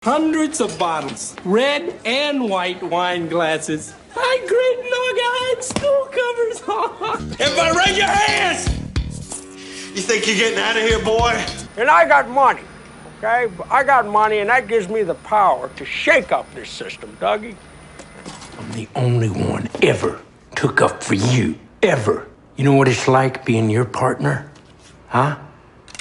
Hundreds of bottles, red and white wine glasses. High-grade Log school covers. Everybody raise your hands! You think you're getting out of here, boy? And I got money, okay? I got money, and that gives me the power to shake up this system, Dougie. I'm the only one ever took up for you, ever. You know what it's like being your partner? Huh?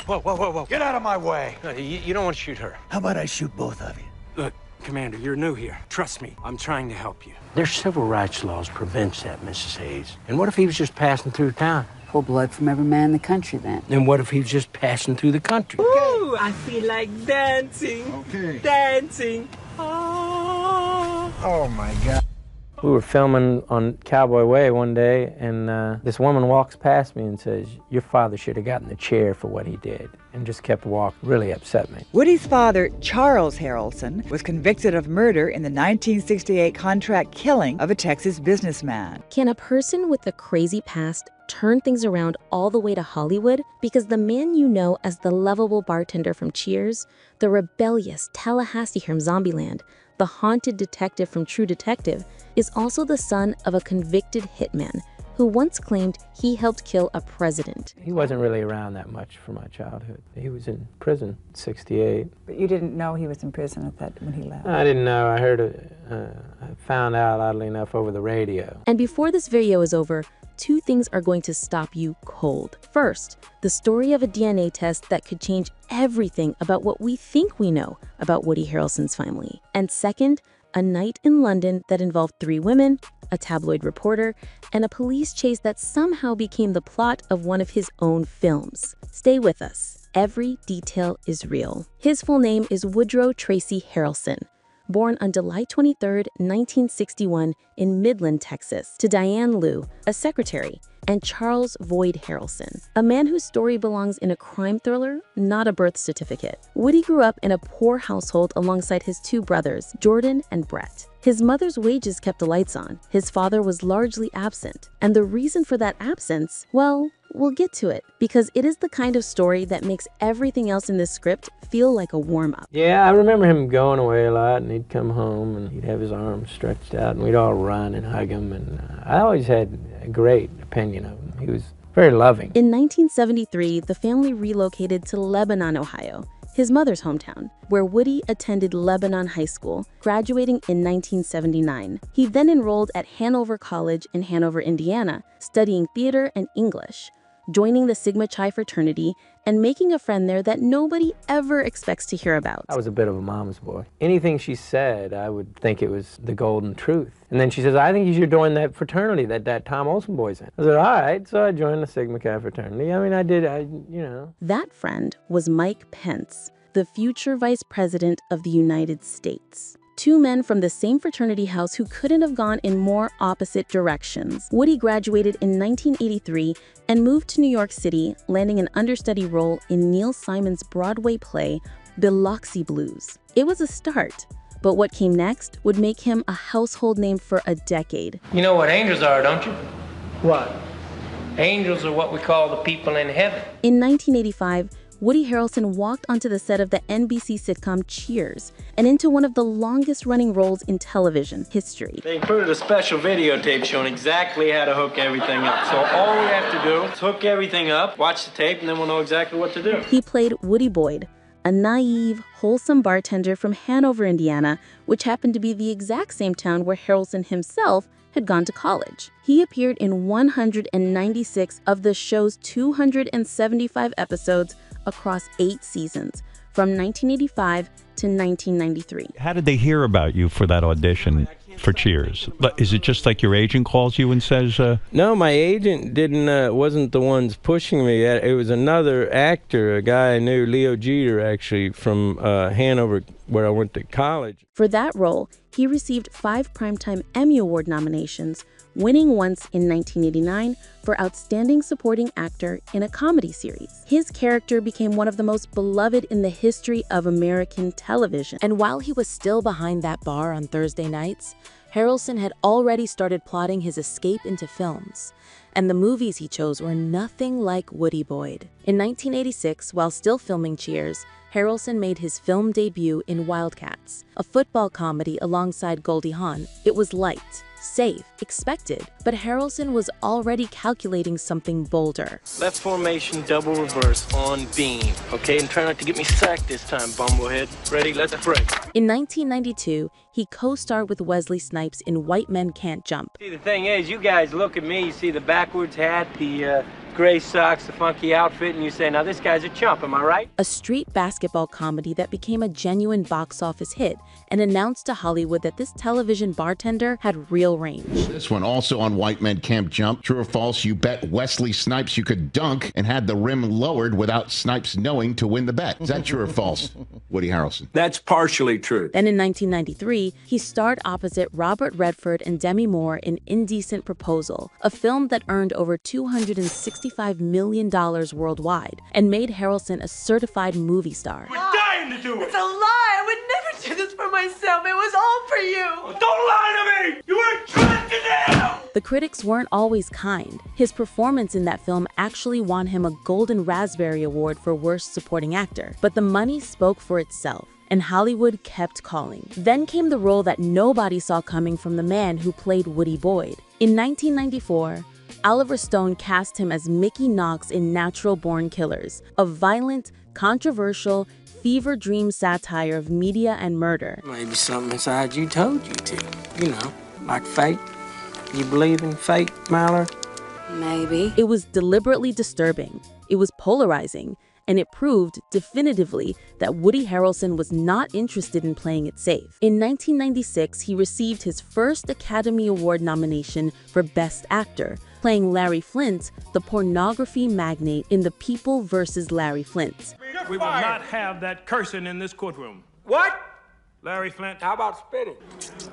Whoa. Get out of my way. You don't want to shoot her. How about I shoot both of you? Look, Commander, you're new here. Trust me, I'm trying to help you. There's civil rights laws prevents that, Mrs. Hayes. And what if he was just passing through town? Pull blood from every man in the country, then. And what if he was just passing through the country? Ooh, I feel like dancing. Okay. Dancing. Oh my God. We were filming on Cowboy Way one day, and this woman walks past me and says, "Your father should have gotten the chair for what he did," and just kept walking. Really upset me. Woody's father, Charles Harrelson, was convicted of murder in the 1968 contract killing of a Texas businessman. Can a person with a crazy past turn things around all the way to Hollywood? Because the man you know as the lovable bartender from Cheers, the rebellious Tallahassee from Zombieland, the haunted detective from True Detective, is also the son of a convicted hitman who once claimed he helped kill a president. He wasn't really around that much for my childhood. He was in prison in '68. But you didn't know he was in prison at that when he left? I didn't know. I heard I found out, oddly enough, over the radio. And before this video is over, two things are going to stop you cold. First, the story of a DNA test that could change everything about what we think we know about Woody Harrelson's family. And second, a night in London that involved 3 women, a tabloid reporter, and a police chase that somehow became the plot of one of his own films. Stay with us. Every detail is real. His full name is Woodrow Tracy Harrelson, born on July 23, 1961 in Midland, Texas, to Diane Liu, a secretary, and Charles Void Harrelson, a man whose story belongs in a crime thriller, not a birth certificate. Woody grew up in a poor household alongside his 2 brothers, Jordan and Brett. His mother's wages kept the lights on. His father was largely absent. And the reason for that absence, well, we'll get to it, because it is the kind of story that makes everything else in this script feel like a warm-up. Yeah, I remember him going away a lot, and he'd come home, and he'd have his arms stretched out, and we'd all run and hug him, and I always had a great opinion of him. He was very loving. In 1973, the family relocated to Lebanon, Ohio, his mother's hometown, where Woody attended Lebanon High School, graduating in 1979. He then enrolled at Hanover College in Hanover, Indiana, studying theater and English, joining the Sigma Chi fraternity, and making a friend there that nobody ever expects to hear about. I was a bit of a mama's boy. Anything she said, I would think it was the golden truth. And then she says, "I think you should join that fraternity that Tom Olsen boy's in." I said, "All right." So I joined the Sigma Chi fraternity. I mean, you know. That friend was Mike Pence, the future vice president of the United States. 2 men from the same fraternity house who couldn't have gone in more opposite directions. Woody graduated in 1983 and moved to New York City, landing an understudy role in Neil Simon's Broadway play, Biloxi Blues. It was a start, but what came next would make him a household name for a decade. You know what angels are, don't you? What? Angels are what we call the people in heaven. In 1985, Woody Harrelson walked onto the set of the NBC sitcom Cheers and into one of the longest-running roles in television history. They included a special videotape showing exactly how to hook everything up. So all we have to do is hook everything up, watch the tape, and then we'll know exactly what to do. He played Woody Boyd, a naive, wholesome bartender from Hanover, Indiana, which happened to be the exact same town where Harrelson himself had gone to college. He appeared in 196 of the show's 275 episodes across 8 seasons, from 1985 to 1993. How did they hear about you for that audition for Cheers? Is it just like your agent calls you and says, No, my agent wasn't the ones pushing me. It was another actor, a guy I knew, Leo Jeter, actually, from Hanover, where I went to college. For that role, he received 5 Primetime Emmy Award nominations, winning once in 1989 for Outstanding Supporting Actor in a Comedy Series. His character became one of the most beloved in the history of American television. And while he was still behind that bar on Thursday nights, Harrelson had already started plotting his escape into films, and the movies he chose were nothing like Woody Boyd. In 1986, while still filming Cheers, Harrelson made his film debut in Wildcats, a football comedy alongside Goldie Hawn. It was light, safe, expected, but Harrelson was already calculating something bolder. Left formation, double reverse, on beam. Okay, and try not to get me sacked this time, bumblehead. Ready, let's break. In 1992, he co-starred with Wesley Snipes in White Men Can't Jump. See, the thing is, you guys look at me, you see the backwards hat, the gray socks, the funky outfit, and you say, now this guy's a chump, am I right? A street basketball comedy that became a genuine box office hit and announced to Hollywood that this television bartender had real range. This one also on White Men Can't Jump. True or false, you bet Wesley Snipes you could dunk and had the rim lowered without Snipes knowing to win the bet. Is that true or false, Woody Harrelson? That's partially true. Then in 1993, he starred opposite Robert Redford and Demi Moore in Indecent Proposal, a film that earned over $265 million worldwide and made Harrelson a certified movie star. We're dying to do it. It's a lie. I would never do this for myself. It was all for you. Don't lie to me. You were trying to do. The critics weren't always kind. His performance in that film actually won him a Golden Raspberry Award for Worst Supporting Actor, but the money spoke for itself, and Hollywood kept calling. Then came the role that nobody saw coming from the man who played Woody Boyd. In 1994, Oliver Stone cast him as Mickey Knox in Natural Born Killers, a violent, controversial, fever dream satire of media and murder. Maybe something inside you told you to. You know, like fate. You believe in fate, Mallard? Maybe. It was deliberately disturbing, it was polarizing, and it proved definitively that Woody Harrelson was not interested in playing it safe. In 1996, he received his first Academy Award nomination for Best Actor, playing Larry Flint, the pornography magnate in The People vs. Larry Flint. We will not have that cursing in this courtroom. What? Larry Flint. How about spitting?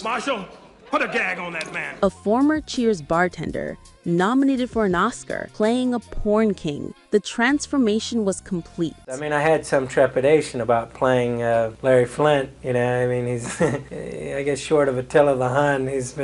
Marshal, put a gag on that man. A former Cheers bartender, nominated for an Oscar, playing a porn king. The transformation was complete. I mean, I had some trepidation about playing Larry Flint. You know, I mean, he's, I guess, short of Attila the Hun, he's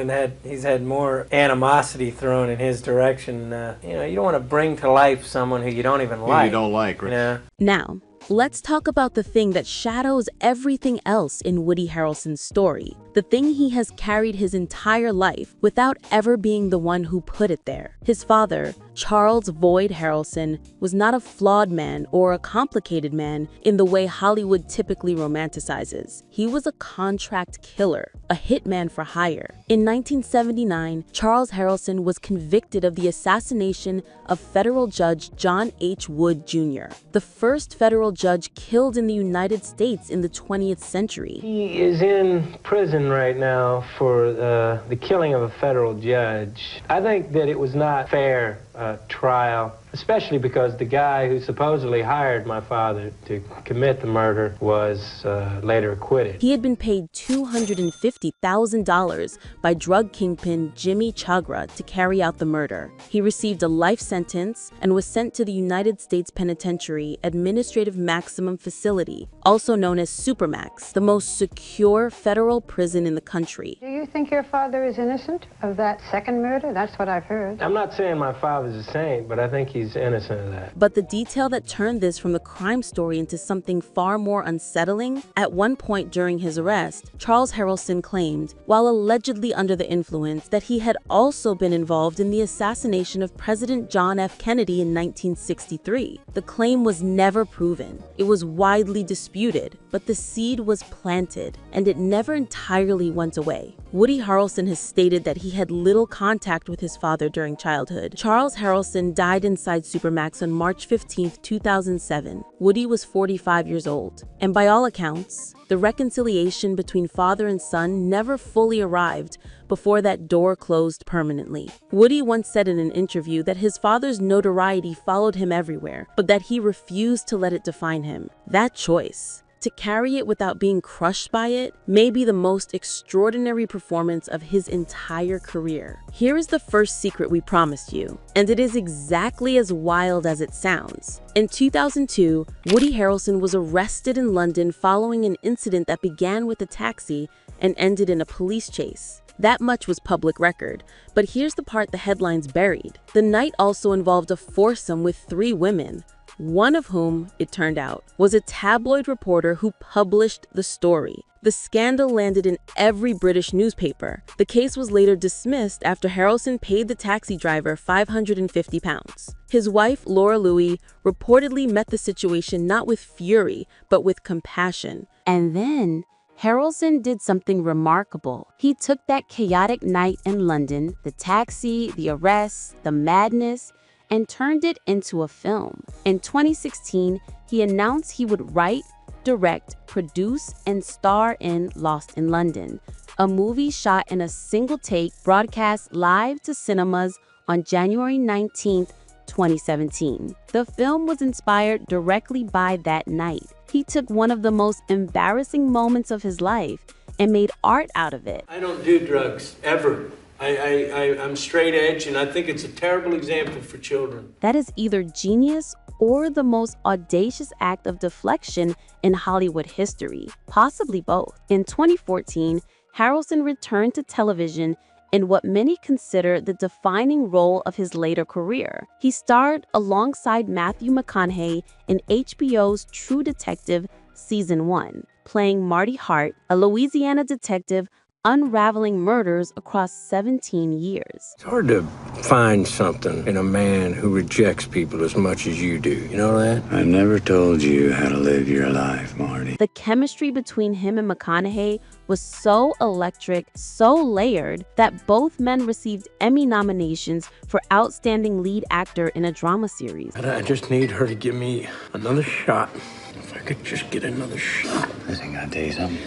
had more animosity thrown in his direction. You know, you don't want to bring to life someone who you don't even like. You don't like, right? You know? Now, let's talk about the thing that shadows everything else in Woody Harrelson's story. The thing he has carried his entire life without ever being the one who put it there. His father, Charles Void Harrelson, was not a flawed man or a complicated man in the way Hollywood typically romanticizes. He was a contract killer, a hitman for hire. In 1979, Charles Harrelson was convicted of the assassination of federal judge John H. Wood Jr., the first federal judge killed in the United States in the 20th century. He is in prison right now for the killing of a federal judge. I think that it was not fair trial, especially because the guy who supposedly hired my father to commit the murder was later acquitted. He had been paid $250,000 by drug kingpin Jimmy Chagra to carry out the murder. He received a life sentence and was sent to the United States Penitentiary Administrative Maximum Facility, also known as Supermax, the most secure federal prison in the country. Do you think your father is innocent of that second murder? That's what I've heard. I'm not saying my father's a saint, but I think he's innocent of that. But the detail that turned this from the crime story into something far more unsettling, at one point during his arrest, Charles Harrelson claimed, while allegedly under the influence, that he had also been involved in the assassination of President John F. Kennedy in 1963. The claim was never proven. It was widely disputed, but the seed was planted, and it never entirely went away. Woody Harrelson has stated that he had little contact with his father during childhood. Charles Harrelson died inside Supermax on March 15, 2007. Woody was 45 years old, and by all accounts, the reconciliation between father and son never fully arrived before that door closed permanently. Woody once said in an interview that his father's notoriety followed him everywhere, but that he refused to let it define him. That choice to carry it without being crushed by it may be the most extraordinary performance of his entire career. Here is the first secret we promised you, and it is exactly as wild as it sounds. In 2002, Woody Harrelson was arrested in London following an incident that began with a taxi and ended in a police chase. That much was public record, but here's the part the headlines buried. The night also involved a foursome with 3 women, one of whom, it turned out, was a tabloid reporter who published the story. The scandal landed in every British newspaper. The case was later dismissed after Harrelson paid the taxi driver £550. His wife, Laura Louie, reportedly met the situation not with fury, but with compassion. And then Harrelson did something remarkable. He took that chaotic night in London, the taxi, the arrests, the madness, and turned it into a film. In 2016, he announced he would write, direct, produce, and star in Lost in London, a movie shot in a single take, broadcast live to cinemas on January 19th, 2017. The film was inspired directly by that night. He took one of the most embarrassing moments of his life and made art out of it. I don't do drugs, ever. I'm straight edge, and I think it's a terrible example for children. That is either genius or the most audacious act of deflection in Hollywood history, possibly both. In 2014, Harrelson returned to television in what many consider the defining role of his later career. He starred alongside Matthew McConaughey in HBO's True Detective Season 1, playing Marty Hart, a Louisiana detective unraveling murders across 17 years. It's hard to find something in a man who rejects people as much as you do. You know that? I never told you how to live your life, Marty. The chemistry between him and McConaughey was so electric, so layered, that both men received Emmy nominations for Outstanding Lead Actor in a Drama Series. I just need her to give me another shot. If I could just get another shot. Listen, can I tell you something?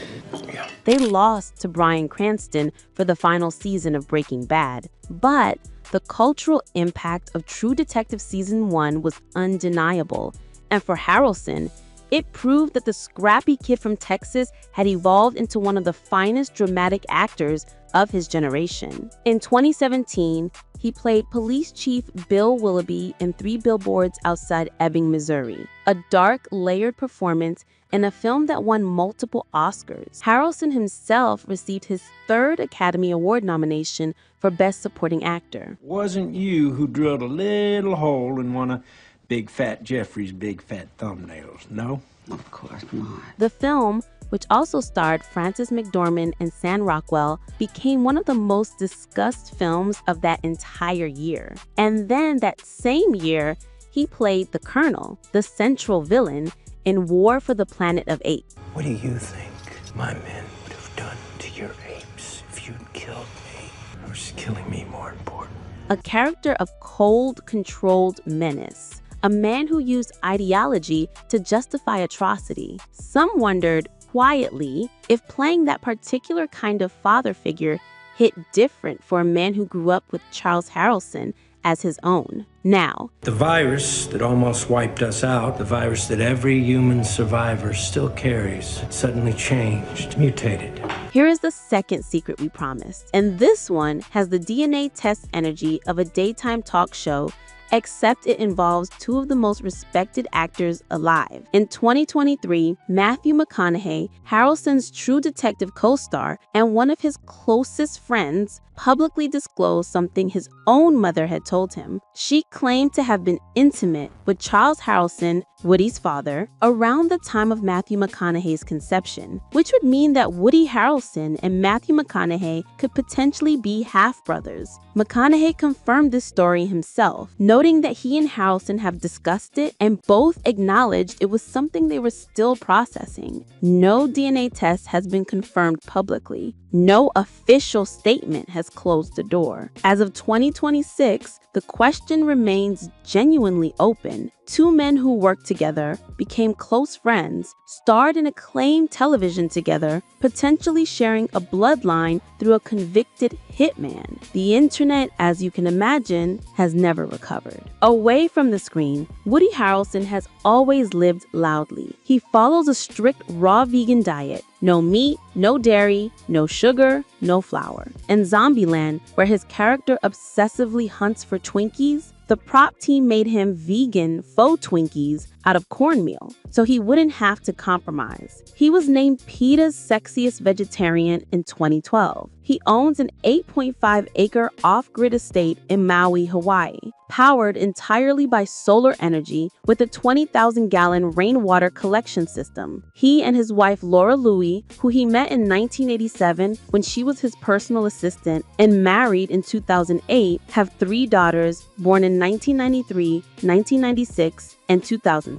Yeah. They lost to Bryan Cranston for the final season of Breaking Bad, but the cultural impact of True Detective Season 1 was undeniable. And for Harrelson, it proved that the scrappy kid from Texas had evolved into one of the finest dramatic actors of his generation. In 2017, he played Police Chief Bill Willoughby in 3 Billboards Outside Ebbing, Missouri, a dark, layered performance in a film that won multiple Oscars. Harrelson himself received his 3rd Academy Award nomination for Best Supporting Actor. Wasn't you who drilled a little hole in one of Big Fat Jeffrey's big fat thumbnails, no? Of course not. The film, which also starred Frances McDormand and Sam Rockwell, became one of the most discussed films of that entire year. And then that same year, he played the Colonel, the central villain, in War for the Planet of Apes. What do you think my men would have done to your apes if you'd killed me? Or was killing me more important? A character of cold, controlled menace. A man who used ideology to justify atrocity. Some wondered, quietly, if playing that particular kind of father figure hit different for a man who grew up with Charles Harrelson as his own. Now, the virus that almost wiped us out, the virus that every human survivor still carries, suddenly changed, mutated. Here is the second secret we promised. And this one has the DNA test energy of a daytime talk show, except it involves 2 of the most respected actors alive. In 2023, Matthew McConaughey, Harrelson's True Detective co-star and one of his closest friends, publicly disclosed something his own mother had told him. She claimed to have been intimate with Charles Harrelson, Woody's father, around the time of Matthew McConaughey's conception, which would mean that Woody Harrelson and Matthew McConaughey could potentially be half-brothers. McConaughey confirmed this story himself, noting that he and Harrelson have discussed it and both acknowledged it was something they were still processing. No DNA test has been confirmed publicly. No official statement has closed the door. As of 2026, the question remains genuinely open. Two men who worked together, became close friends, starred in acclaimed television together, potentially sharing a bloodline through a convicted hitman. The internet, as you can imagine, has never recovered. Away from the screen, Woody Harrelson has always lived loudly. He follows a strict raw vegan diet. No meat, no dairy, no sugar, no flour. In Zombieland, where his character obsessively hunts for Twinkies, the prop team made him vegan faux Twinkies out of cornmeal, so he wouldn't have to compromise. He was named PETA's sexiest vegetarian in 2012. He owns an 8.5-acre off-grid estate in Maui, Hawaii, powered entirely by solar energy with a 20,000-gallon rainwater collection system. He and his wife Laura Louie, who he met in 1987 when she was his personal assistant and married in 2008, have 3 daughters born in 1993, 1996, and 2006.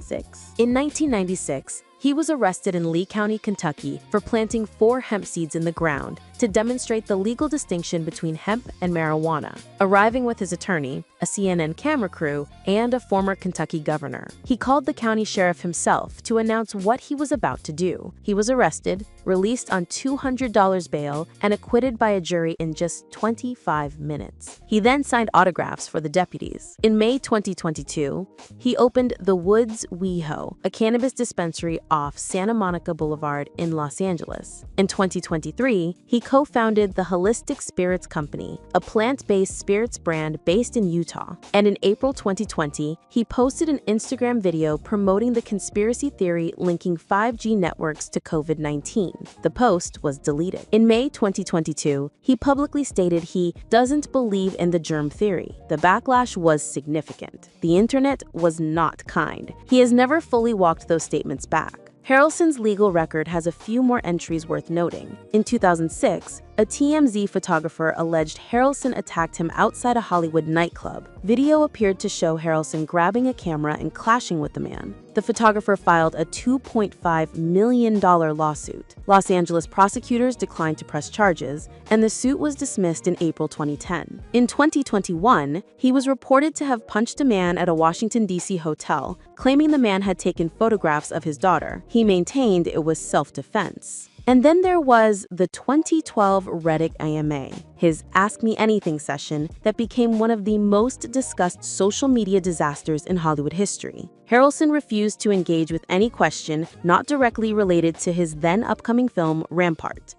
In 1996, he was arrested in Lee County, Kentucky for planting 4 hemp seeds in the ground to demonstrate the legal distinction between hemp and marijuana. Arriving with his attorney, a CNN camera crew, and a former Kentucky governor, he called the county sheriff himself to announce what he was about to do. He was arrested, released on $200 bail, and acquitted by a jury in just 25 minutes. He then signed autographs for the deputies. In May 2022, he opened The Woods WeHo, a cannabis dispensary off Santa Monica Boulevard in Los Angeles. In 2023, he co-founded the Holistic Spirits Company, a plant-based spirits brand based in Utah. And in April 2020, he posted an Instagram video promoting the conspiracy theory linking 5G networks to COVID-19. The post was deleted. In May 2022, he publicly stated he doesn't believe in the germ theory. The backlash was significant. The internet was not kind. He has never fully walked those statements back. Harrelson's legal record has a few more entries worth noting. In 2006, a TMZ photographer alleged Harrelson attacked him outside a Hollywood nightclub. Video appeared to show Harrelson grabbing a camera and clashing with the man. The photographer filed a $2.5 million lawsuit. Los Angeles prosecutors declined to press charges, and the suit was dismissed in April 2010. In 2021, he was reported to have punched a man at a Washington, D.C. hotel, claiming the man had taken photographs of his daughter. He maintained it was self-defense. And then there was the 2012 Reddit AMA, his Ask Me Anything session that became one of the most discussed social media disasters in Hollywood history. Harrelson refused to engage with any question not directly related to his then upcoming film, Rampart.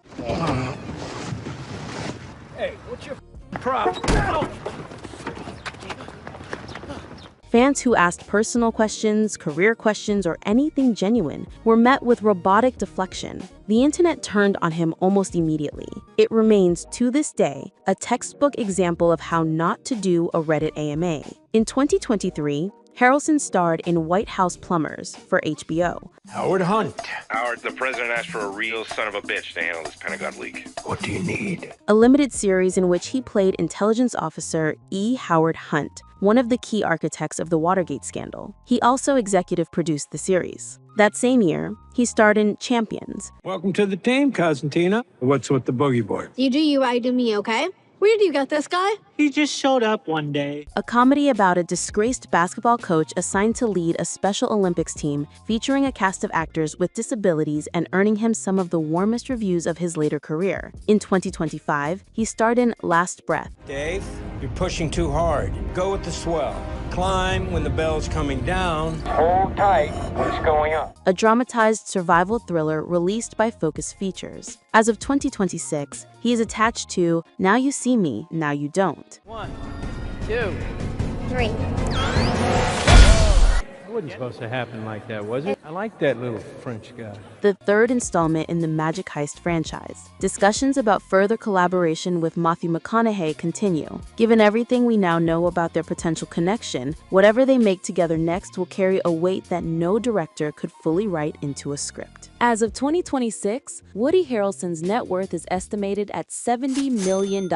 Hey, what's your problem? Fans who asked personal questions, career questions, or anything genuine were met with robotic deflection. The internet turned on him almost immediately. It remains, to this day, a textbook example of how not to do a Reddit AMA. In 2023, Harrelson starred in White House Plumbers for HBO. Howard Hunt. Howard, the president asked for a real son of a bitch to handle this Pentagon leak. What do you need? A limited series in which he played intelligence officer E. Howard Hunt, one of the key architects of the Watergate scandal. He also executive produced the series. That same year, he starred in Champions. Welcome to the team, cousin Tina. What's with the boogie board? You do you, I do me, okay? Where do you get this guy? He just showed up one day. A comedy about a disgraced basketball coach assigned to lead a Special Olympics team featuring a cast of actors with disabilities and earning him some of the warmest reviews of his later career. In 2025, he starred in Last Breath. Dave, you're pushing too hard. Go with the swell. Climb when the bell's coming down. Hold tight when it's going up. A dramatized survival thriller released by Focus Features. As of 2026, he is attached to Now You See Me, Now You Don't. 1, 2, 3. It wasn't supposed to happen like that, was it? I like that little French guy. The third installment in the Magic Heist franchise. Discussions about further collaboration with Matthew McConaughey continue. Given everything we now know about their potential connection, whatever they make together next will carry a weight that no director could fully write into a script. As of 2026, Woody Harrelson's net worth is estimated at $70 million,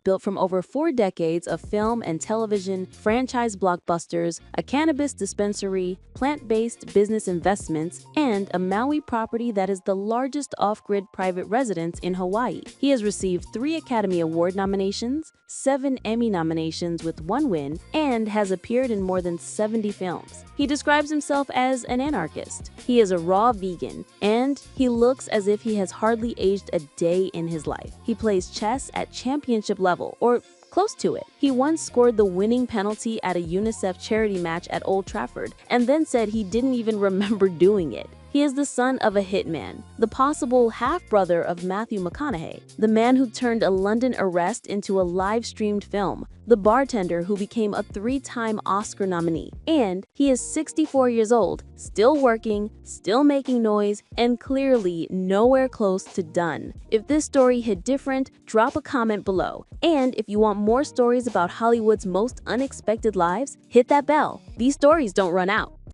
built from over 4 decades of film and television, franchise blockbusters, a cannabis dispensary, luxury, plant-based business investments, and a Maui property that is the largest off-grid private residence in Hawaii. He has received 3 Academy Award nominations, 7 Emmy nominations with 1 win, and has appeared in more than 70 films. He describes himself as an anarchist. He is a raw vegan, and he looks as if he has hardly aged a day in his life. He plays chess at championship level, or close to it. He once scored the winning penalty at a UNICEF charity match at Old Trafford, and then said he didn't even remember doing it. He is the son of a hitman, the possible half-brother of Matthew McConaughey, the man who turned a London arrest into a live-streamed film, the bartender who became a 3-time Oscar nominee. And he is 64 years old, still working, still making noise, and clearly nowhere close to done. If this story hit different, drop a comment below. And if you want more stories about Hollywood's most unexpected lives, hit that bell. These stories don't run out.